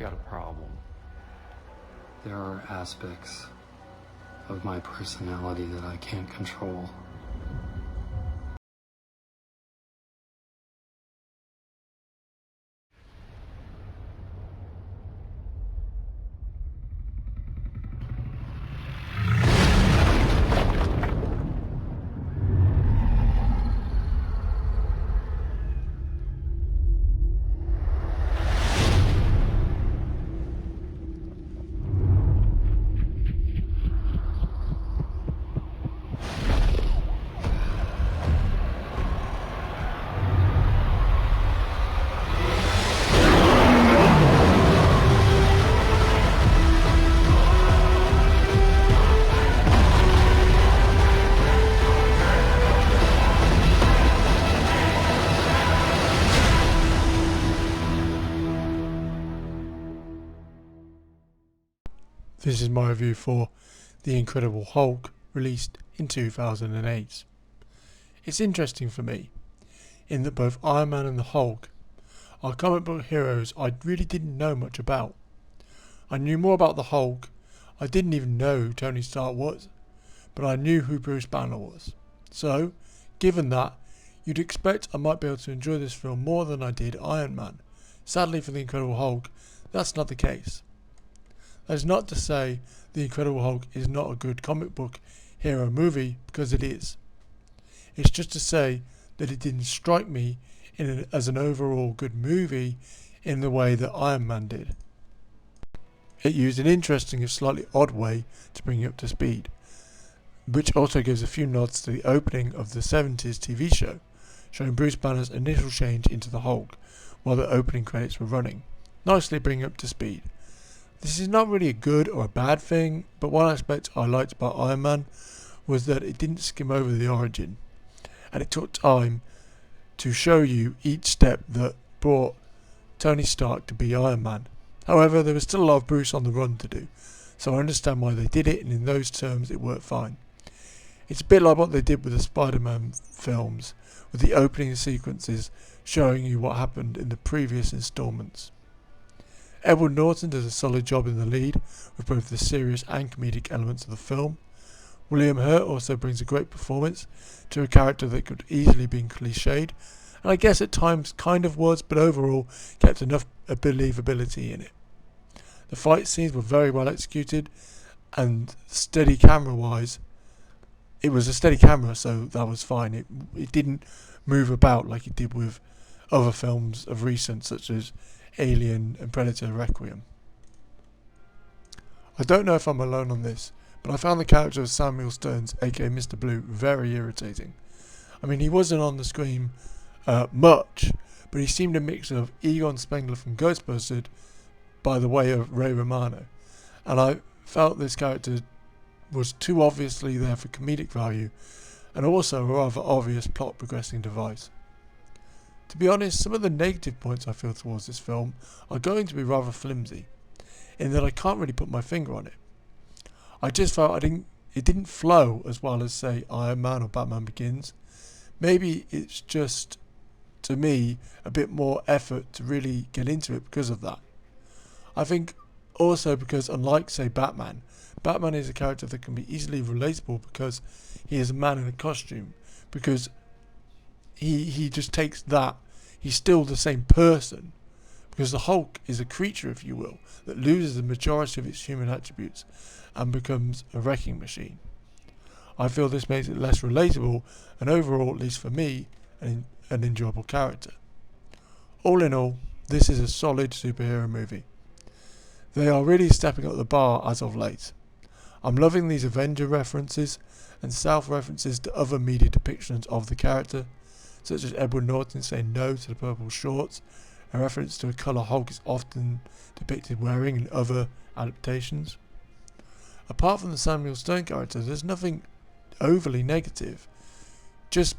got a problem. There are aspects of my personality that I can't control. This is my review for The Incredible Hulk, released in 2008. It's interesting for me, in that both Iron Man and the Hulk are comic book heroes I really didn't know much about. I knew more about the Hulk. I didn't even know who Tony Stark was, but I knew who Bruce Banner was. So, given that, you'd expect I might be able to enjoy this film more than I did Iron Man. Sadly for The Incredible Hulk, that's not the case. That is not to say The Incredible Hulk is not a good comic book hero movie, because it is. It's just to say that it didn't strike me as an overall good movie in the way that Iron Man did. It used an interesting if slightly odd way to bring you up to speed, which also gives a few nods to the opening of the 70s TV show, showing Bruce Banner's initial change into the Hulk while the opening credits were running, nicely bringing up to speed. This is not really a good or a bad thing, but one aspect I liked about Iron Man was that it didn't skim over the origin, and it took time to show you each step that brought Tony Stark to be Iron Man. However, there was still a lot of Bruce on the run to do, so I understand why they did it, and in those terms it worked fine. It's a bit like what they did with the Spider-Man films, with the opening sequences showing you what happened in the previous installments. Edward Norton does a solid job in the lead, with both the serious and comedic elements of the film. William Hurt also brings a great performance to a character that could easily be cliched, and I guess at times kind of was, but overall kept enough believability in it. The fight scenes were very well executed, and steady camera wise, it was a steady camera, so that was fine. It didn't move about like it did with other films of recent, such as Alien and Predator Requiem. I don't know if I'm alone on this, but I found the character of Samuel Stearns, aka Mr. Blue, very irritating. I mean, he wasn't on the screen much, but he seemed a mix of Egon Spengler from Ghostbusters by the way of Ray Romano, and I felt this character was too obviously there for comedic value, and also a rather obvious plot progressing device. To be honest, some of the negative points I feel towards this film are going to be rather flimsy, in that I can't really put my finger on it. I just felt it didn't flow as well as, say, Iron Man or Batman Begins. Maybe it's just, to me, a bit more effort to really get into it because of that. I think also because, unlike, say, Batman is a character that can be easily relatable because he is a man in a costume, because he just takes that, he's still the same person, because the Hulk is a creature, if you will, that loses the majority of its human attributes and becomes a wrecking machine. I feel this makes it less relatable and overall, at least for me, an enjoyable character. All in all, this is a solid superhero movie. They are really stepping up the bar as of late. I'm loving these Avenger references and self-references to other media depictions of the character, such as Edward Norton saying no to the purple shorts, a reference to a colour Hulk is often depicted wearing in other adaptations. Apart from the Samuel Stern character, there's nothing overly negative, just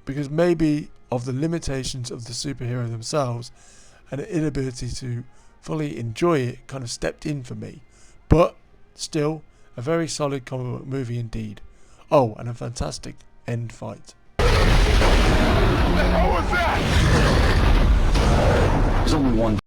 because maybe of the limitations of the superhero themselves and an inability to fully enjoy it kind of stepped in for me, but still a very solid comic book movie indeed. Oh, and a fantastic end fight. What the hell was that? There's only one